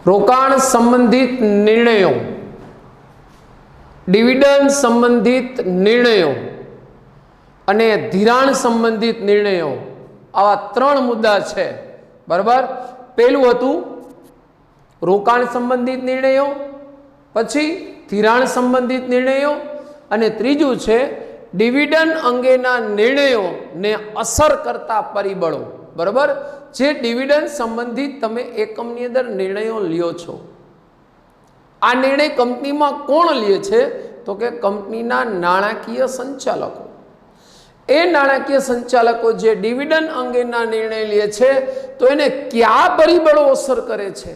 રોકાણ સંબંધિત નિર્ણયો, ડિવિડન્ડ સંબંધિત નિર્ણયો અને ધિરાણ સંબંધિત નિર્ણયો, આવા ત્રણ મુદ્દા છે. બરાબર. પહેલું હતું રોકાણ સંબંધિત નિર્ણયો, પછી ધિરાણ સંબંધિત નિર્ણયો અને ત્રીજું છે ડિવિડન્ડ અંગેના નિર્ણયોને અસર કરતા પરિબળો. બરાબર. જે ડિવિડન્ડ સંબંધિત તમે એકમની અંદર નિર્ણયો લ્યો છો, આ નિર્ણય કંપનીમાં કોણ લે છે? તો કે કંપનીના નાણાકીય સંચાલકો. એ નાણાકીય સંચાલકો જે ડિવિડન્ડ અંગેના નિર્ણય લે છે તો એને કયા પરિબળો અસર કરે છે?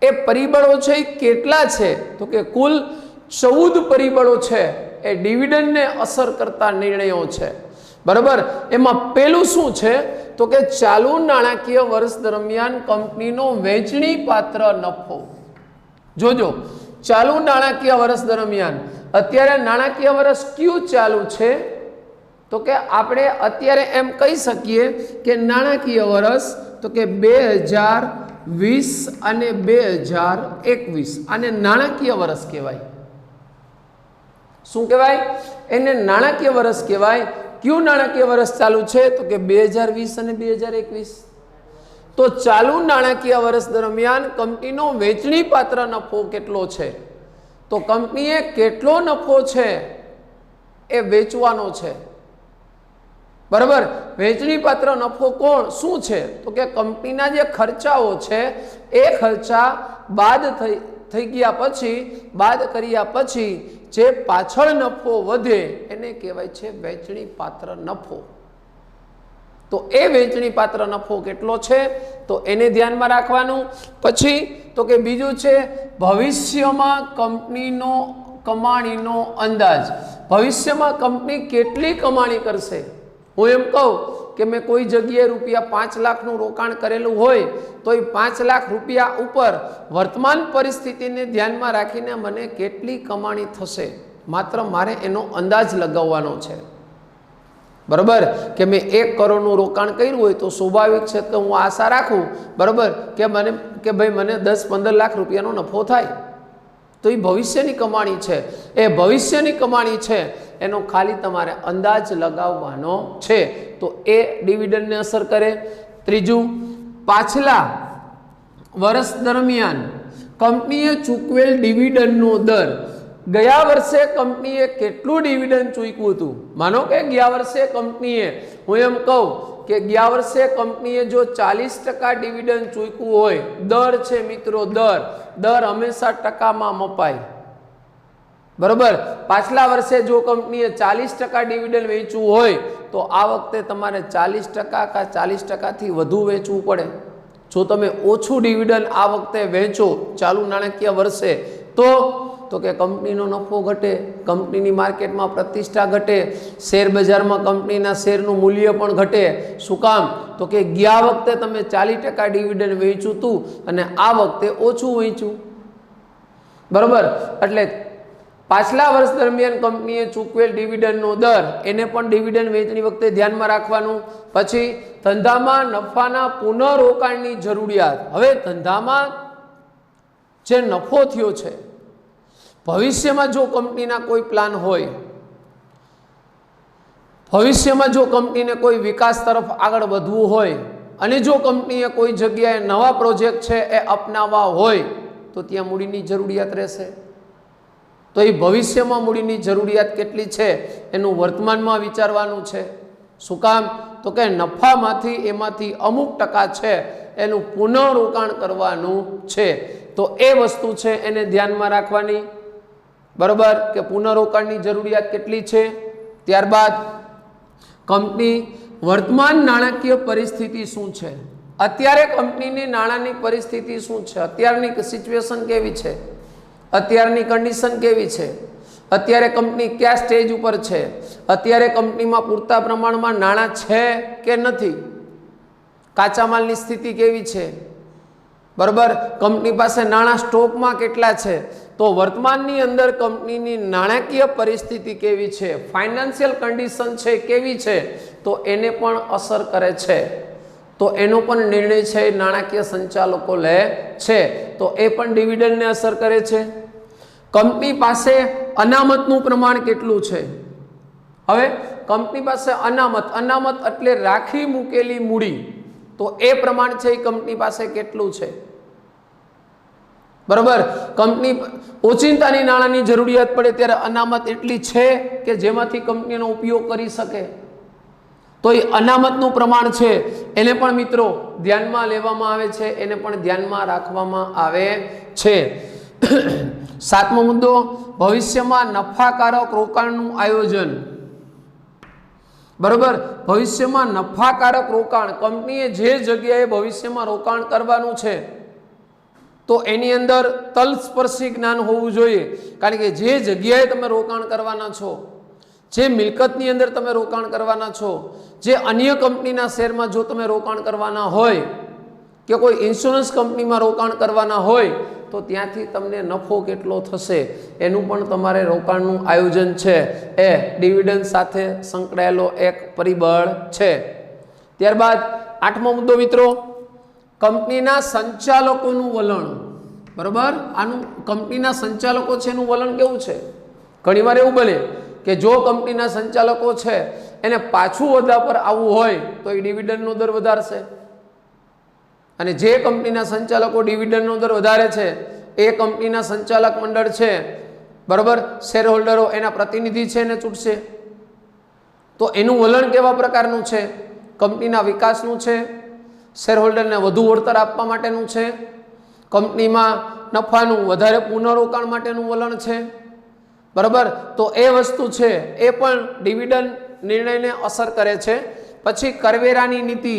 એ પરિબળો છે એ કેટલા છે? તો કે કુલ 14 પરિબળો છે એ ડિવિડન્ડને અસર કરતા નિર્ણયો છે. બરાબર. એમાં પહેલું શું છે? તો કે ચાલુ નાણાકીય વર્ષ દરમિયાન કંપનીનો વેચણી પાત્ર નફો. જોજો, ચાલુ નાણાકીય વર્ષ દરમિયાન અત્યારે નાણાકીય વર્ષ કયું ચાલુ છે? તો કે આપણે અત્યારે એમ કહી શકીએ કે નાણાકીય વર્ષ તો કે 2020 અને 2021 આને નાણાકીય વર્ષ કહેવાય. શું કહેવાય? એને નાણાકીય વર્ષ કહેવાય. કયું નાણાકીય વર્ષ ચાલુ છે? તો કે 2020 અને 2021. તો ચાલુ નાણાકીય વર્ષ દરમિયાન કંપનીનો વેચણી પાત્ર નફો કેટલો છે? તો કંપનીએ કેટલો નફો છે એ વેચવાનો છે. બરાબર. વેચણી પાત્ર નફો કોણ શું છે? તો કે કંપનીના જે ખર્ચાઓ છે એ ખર્ચા બાદ થઈ ગયા પછી, બાદ કર્યા પછી જે પાછળ નફો વધે એને કહેવાય છે વેચણી પાત્ર નફો. તો એ વેચણી પાત્ર નફો કેટલો છે તો એને ધ્યાનમાં રાખવાનું. પછી તો કે બીજું છે ભવિષ્યમાં કંપનીનો કમાણીનો અંદાજ. ભવિષ્યમાં કંપની કેટલી કમાણી કરશે? હું એમ કહું કે મેં કોઈ જગ્યાએ ₹5 લાખનું રોકાણ કરેલું હોય તો એ 5 લાખ રૂપિયા ઉપર વર્તમાન પરિસ્થિતિને ધ્યાનમાં રાખીને મને કેટલી કમાણી થશે, માત્ર મારે એનો અંદાજ લગાવવાનો છે. બરાબર. કે મેં 1 કરોડનું રોકાણ કર્યું હોય તો સ્વાભાવિક છે કે હું આશા રાખું, બરાબર, કે ભાઈ મને 10-15 લાખ રૂપિયાનો નફો થાય. તો એ ભવિષ્યની કમાણી છે. એ ભવિષ્યની કમાણી છે એનો ખાલી તમારે અંદાજ લગાવવાનો છે. તો એ ડિવિડન્ડને અસર કરે. ત્રીજું, પાછલા વર્ષ દરમિયાન કંપનીએ ચૂકવેલ ડિવિડન્ડનો દર. ગયા વર્ષે કંપનીએ કેટલું ડિવિડન્ડ ચૂક્યું હતું? માનો કે ગયા વર્ષે કંપનીએ, હું એમ કહું કે ગયા વર્ષે કંપનીએ જો 40% ડિવિડન્ડ ચૂક્યું હોય, દર છે મિત્રો, દર હંમેશા ટકામાં મપાય. બરોબર. પાછલા વર્ષે જો કંપનીએ 40% ડિવિડન્ડ વેચવું હોય તો આ વખતે તમારે 40% કા 40%થી વધુ વેચવું પડે. જો તમે ઓછું ડિવિડન્ડ આ વખતે વેચો ચાલુ નાણાકીય વર્ષે તો કે કંપનીનો નફો ઘટે, કંપનીની માર્કેટમાં પ્રતિષ્ઠા ઘટે, શેર બજારમાં કંપનીના શેરનું મૂલ્ય પણ ઘટે. શું કામ? તો કે ગયા વખતે તમે 40% ડિવિડન્ડ વેચ્યું હતું અને આ વખતે ઓછું વેચ્યું. બરોબર. એટલે પાછલા વર્ષ દરમિયાન કંપનીએ ચૂકવેલ ડિવિડન્ડનો દર, એને પણ ડિવિડન્ડ વેચણી વખતે ધ્યાનમાં રાખવાનું. પછી ધંધામાં નફાના પુનઃરોકાણની જરૂરિયાત. હવે ધંધામાં જે નફો થયો છે, ભવિષ્યમાં જો કંપનીના કોઈ પ્લાન હોય, ભવિષ્યમાં જો કંપનીને કોઈ વિકાસ તરફ આગળ વધવું હોય અને જો કંપનીએ કોઈ જગ્યાએ નવા પ્રોજેક્ટ છે એ અપનાવવા હોય તો ત્યાં મૂડીની જરૂરિયાત રહેશે. તો એ ભવિષ્યમાં મૂડીની જરૂરિયાત કેટલી છે એનું વર્તમાનમાં વિચારવાનું છે. શું કામ? તો કે નફામાંથી એમાંથી અમુક ટકા છે એનું પુનઃરોકાણ કરવાનું છે. તો એ વસ્તુ છે એને ધ્યાનમાં રાખવાની. બરોબર. કે પુનઃરોકાણની જરૂરિયાત કેટલી છે. ત્યારબાદ કંપની વર્તમાન નાણાકીય પરિસ્થિતિ શું છે? અત્યારે કંપનીની નાણાંની પરિસ્થિતિ શું છે? અત્યારની સિચ્યુએશન કેવી છે? અત્યારની કન્ડિશન કેવી છે? અત્યારે કંપની કયા સ્ટેજ ઉપર છે? અત્યારે કંપનીમાં પૂરતા પ્રમાણમાં નાણાં છે કે નથી? કાચા માલની સ્થિતિ કેવી છે? બરોબર. કંપની પાસે નાણાં સ્ટોકમાં કેટલા છે? તો વર્તમાનની અંદર કંપનીની નાણાકીય પરિસ્થિતિ કેવી છે, ફાઇનાન્શિયલ કન્ડિશન છે કેવી છે, તો એને પણ અસર કરે છે. તો એનો પણ નિર્ણય છે નાણાકીય સંચાલકો લે છે, તો એ પણ ડિવિડન્ડને અસર કરે છે. કંપની પાસે અનામતનું પ્રમાણ કેટલું છે? હવે કંપની પાસે અનામત એટલે રાખી મૂકેલી મૂડી, તો એ પ્રમાણ છે એ કંપની પાસે કેટલું છે? બરોબર. કંપની ઓચિંતાની નાણાંની જરૂરિયાત પડે ત્યારે અનામત એટલી છે કે જેમાંથી કંપનીનો ઉપયોગ કરી શકે, તો એ અનામતનું પ્રમાણ છે એને પણ મિત્રો ધ્યાનમાં લેવામાં આવે છે, એને પણ ધ્યાનમાં રાખવામાં આવે છે. 7મો મુદ્દો, ભવિષ્યમાં નફાકારક રોકાણનું આયોજન. બરોબર. ભવિષ્યમાં નફાકારક રોકાણ, કંપનીએ જે જગ્યાએ ભવિષ્યમાં રોકાણ કરવાનું છે તો એની અંદર તલસ્પર્શી જ્ઞાન હોવું જોઈએ, કારણ કે જે જગ્યાએ તમે રોકાણ કરવાના છો, જે મિલકતની અંદર તમે રોકાણ કરવાના છો, જે અન્ય કંપનીના શેરમાં જો તમે રોકાણ કરવાના હોય કે કોઈ ઇન્સ્યોરન્સ કંપનીમાં રોકાણ કરવાના હોય તો ત્યાંથી તમને નફો કેટલો થશે એનું પણ તમારે રોકાણનું આયોજન છે એ ડિવિડન્ડ સાથે સંકળાયેલો એક પરિબળ છે. ત્યારબાદ 8મો મુદ્દો મિત્રો, કંપનીના સંચાલકોનું વલણ. બરોબર. આનું કંપનીના સંચાલકો છે એનું વલણ કેવું છે? ઘણીવાર એવું બને કે જો કંપનીના સંચાલકો છે એને પાછું હોદ્દા પર આવવું હોય તો એ ડિવિડન્ડનો દર વધારશે, અને જે કંપનીના સંચાલકો ડિવિડન્ડનો દર વધારે છે એ કંપનીના સંચાલક મંડળ છે, બરોબર, શેર હોલ્ડરો એના પ્રતિનિધિ છે એને ચૂંટશે. તો એનું વલણ કેવા પ્રકારનું છે? કંપનીના વિકાસનું છે, શેર હોલ્ડરને વધુ વળતર આપવા માટેનું છે, કંપનીમાં નફાનું વધારે પુનઃરોકાણ માટેનું વલણ છે. બરાબર. તો એ વસ્તુ છે એ પણ ડિવિડન્ડ નિર્ણયને અસર કરે છે. પછી કરવેરાની નીતિ.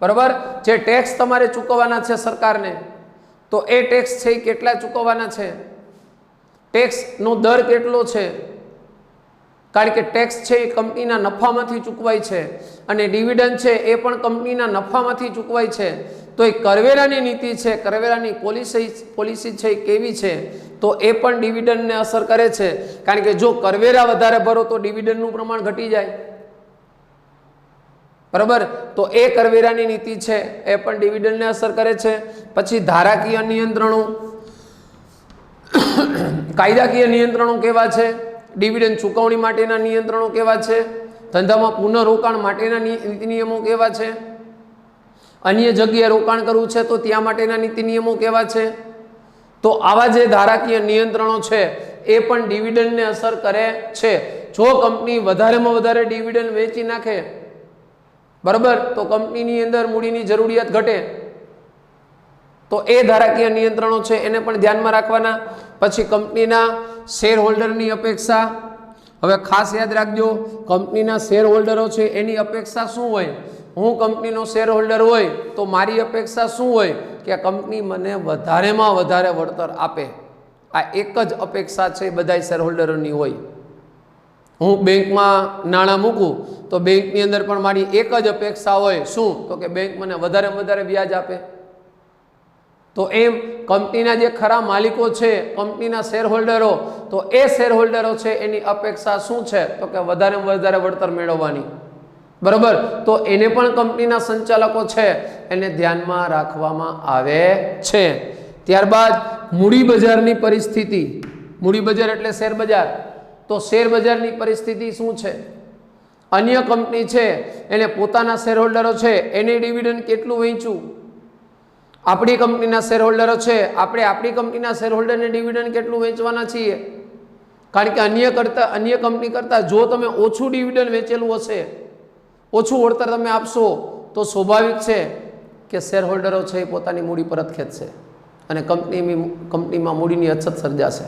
બરાબર. જે ટેક્સ તમારે ચૂકવવાના છે સરકારને, તો એ ટેક્સ છે એ કેટલા ચૂકવવાના છે, ટેક્સનો દર કેટલો છે, કારણ કે ટેક્સ છે એ કંપનીના નફામાંથી ચૂકવાય છે અને ડિવિડન્ડ છે એ પણ કંપનીના નફામાંથી ચૂકવાય છે. તો એ કરવેરાની નીતિ છે, કરવેરાની પોલિસી છે એ કેવી છે, તો એ પણ ડિવિડન્ડને અસર કરે છે, કારણ કે જો કરવેરા વધારે ભરો તો ડિવિડન્ડનું પ્રમાણ ઘટી જાય. બરાબર. તો એ કરવેરાની નીતિ છે એ પણ ડિવિડન્ડને અસર કરે છે. પછી ધારાકીય નિયંત્રણો. કાયદાકીય નિયંત્રણો કેવા છે, ડિવિડન્ડ ચૂકવણી માટેના નિયંત્રણો કેવા છે, ધંધામાં પુનઃરોકાણ માટેના નીતિ નિયમો કેવા છે, અન્ય જગ્યાએ રોકાણ કરવું છે તો ત્યાં માટેના નીતિ નિયમો કેવા છે. તો આવા જે ધારાકીય નિયંત્રણો છે એ પણ ડિવિડન્ડને અસર કરે છે. જો કંપની વધારેમાં વધારે ડિવિડન્ડ વેચી નાખે, બરાબર, તો કંપનીની અંદર મૂડીની જરૂરિયાત ઘટે, તો એ ધારાકીય નિયંત્રણો છે એને પણ ધ્યાનમાં રાખવાના. પછી કંપનીના શેર હોલ્ડરની અપેક્ષા. હવે ખાસ યાદ રાખજો, કંપનીના શેર હોલ્ડરો છે એની અપેક્ષા શું હોય? હું કંપનીનો શેર હોલ્ડર હોય તો મારી અપેક્ષા શું હોય કે કંપની મને વધારેમાં વધારે વળતર આપે. આ એક જ અપેક્ષા છે બધા શેર હોલ્ડરોની હોય. હું બેંકમાં નાણાં મૂકું તો બેંકની અંદર પણ મારી એક જ અપેક્ષા હોય, શું? તો કે બેંક મને વધારેમાં વધારે વ્યાજ આપે. તો એમ કંપનીના જે ખરા માલિકો છે, કંપનીના શેર હોલ્ડરો, તો એ શેર હોલ્ડરો છે એની અપેક્ષા શું છે? તો કે વધારેમાં વધારે વળતર મેળવવાની. બરાબર. તો એને પણ કંપનીના સંચાલકો છે એને ધ્યાનમાં રાખવામાં આવે છે. ત્યારબાદ મૂડી બજારની પરિસ્થિતિ. મૂડી બજાર એટલે શેર બજાર. તો શેર બજારની પરિસ્થિતિ શું છે? અન્ય કંપની છે એને પોતાના શેર હોલ્ડરો છે એને ડિવિડન્ડ કેટલું વહેંચવું, આપણી કંપનીના શેર હોલ્ડરો છે આપણે આપણી કંપનીના શેર હોલ્ડરને ડિવિડન્ડ કેટલું વેચવાના છીએ, કારણ કે અન્ય કંપની કરતાં જો તમે ઓછું ડિવિડન્ડ વેચેલું હશે, ઓછું વળતર તમે આપશો, તો સ્વાભાવિક છે કે શેર હોલ્ડરો છે એ પોતાની મૂડી પરત ખેંચશે અને કંપનીમાં મૂડીની અછત સર્જાશે.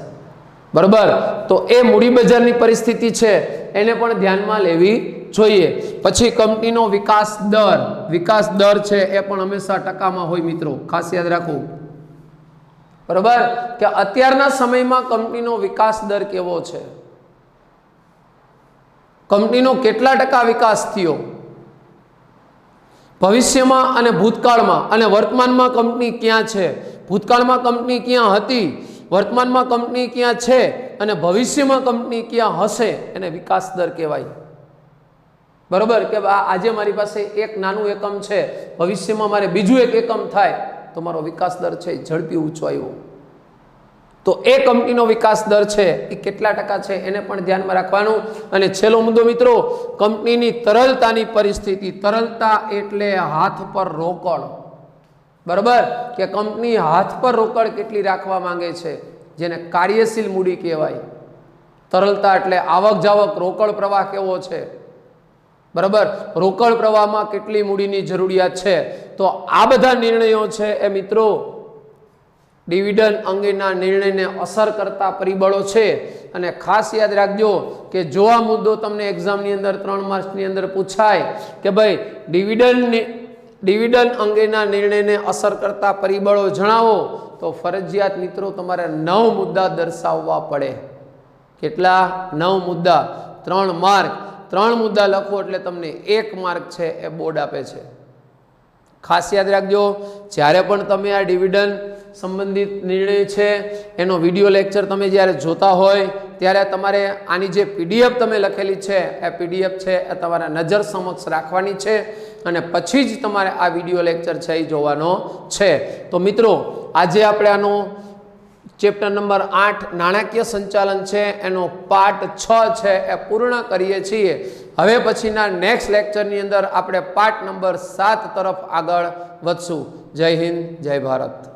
બરાબર. તો એ મૂડી બજારની પરિસ્થિતિ છે એને પણ ધ્યાનમાં લેવી જોઈએ. પછી કંપનીનો વિકાસ દર. વિકાસ દર છે એ પણ હંમેશા ટકામાં હોય મિત્રો, ખાસ યાદ રાખવું. બરાબર. કે અત્યારના સમયમાં કંપનીનો વિકાસ દર કેવો છે, કંપનીનો કેટલા ટકા વિકાસ થયો, ભવિષ્યમાં અને ભૂતકાળમાં અને વર્તમાનમાં કંપની ક્યાં છે, ભૂતકાળમાં કંપની ક્યાં હતી, વર્તમાનમાં કંપની ક્યાં છે અને ભવિષ્યમાં કંપની ક્યાં હશે, એને વિકાસ દર કહેવાય. બરોબર કે આજે મારી પાસે એક નાનું એકમ છે, ભવિષ્યમાં મારે બીજું એક એકમ થાય તો મારો વિકાસ દર છે ઝડપી ઊંચો આવ્યો, તો એ કંપનીનો વિકાસ દર છે એ કેટલા ટકા છે એને પણ ધ્યાનમાં રાખવાનું. અને છેલ્લો મુદ્દો મિત્રો, કંપનીની તરલતાની પરિસ્થિતિ. તરલતા એટલે હાથ પર રોકડ. બરાબર કે કંપની હાથ પર રોકડ કેટલી રાખવા માંગે છે, જેને કાર્યશીલ મૂડી કહેવાય. તરલતા એટલે આવક જાવક, રોકડ પ્રવાહ કેવો છે, બરાબર, રોકડ પ્રવાહમાં કેટલી મૂડીની જરૂરિયાત છે. તો આ બધા નિર્ણયો છે એ મિત્રો ડિવિડન્ડ અંગેના નિર્ણયને અસર કરતા પરિબળો છે. અને ખાસ યાદ રાખજો કે જો આ મુદ્દો તમને એક્ઝામની અંદર 3 માર્ક્સની અંદર પૂછાય કે ભાઈ ડિવિડન્ડ અંગેના નિર્ણયને અસર કરતા પરિબળો જણાવો, તો ફરજિયાત મિત્રો તમારે 9 મુદ્દા દર્શાવવા પડે. કેટલા? 9 મુદ્દા, 3 માર્ક. 3 મુદ્દા લખો એટલે તમને 1 માર્ક છે એ બોર્ડ આપે છે. ખાસ યાદ રાખજો, જ્યારે પણ તમે આ ડિવિડન્ડ સંબંધિત નિર્ણય છે એનો વિડીયો લેક્ચર તમે જ્યારે જોતા હોય ત્યારે તમારે આની જે પીડીએફ તમે લખેલી છે એ પીડીએફ છે એ તમારા નજર સમક્ષ રાખવાની છે અને પછી જ તમારે આ વિડીયો લેક્ચર છે એ જોવાનો છે. તો મિત્રો આજે આપણે આનો ચેપ્ટર નંબર 8 નાણાકીય સંચાલન છે એનો પાર્ટ 6 છે એ પૂર્ણ કરીએ છીએ. હવે પછીના નેક્સ્ટ લેક્ચરની અંદર આપણે પાર્ટ નંબર 7 તરફ આગળ વધશું. જય હિન્દ, જય ભારત.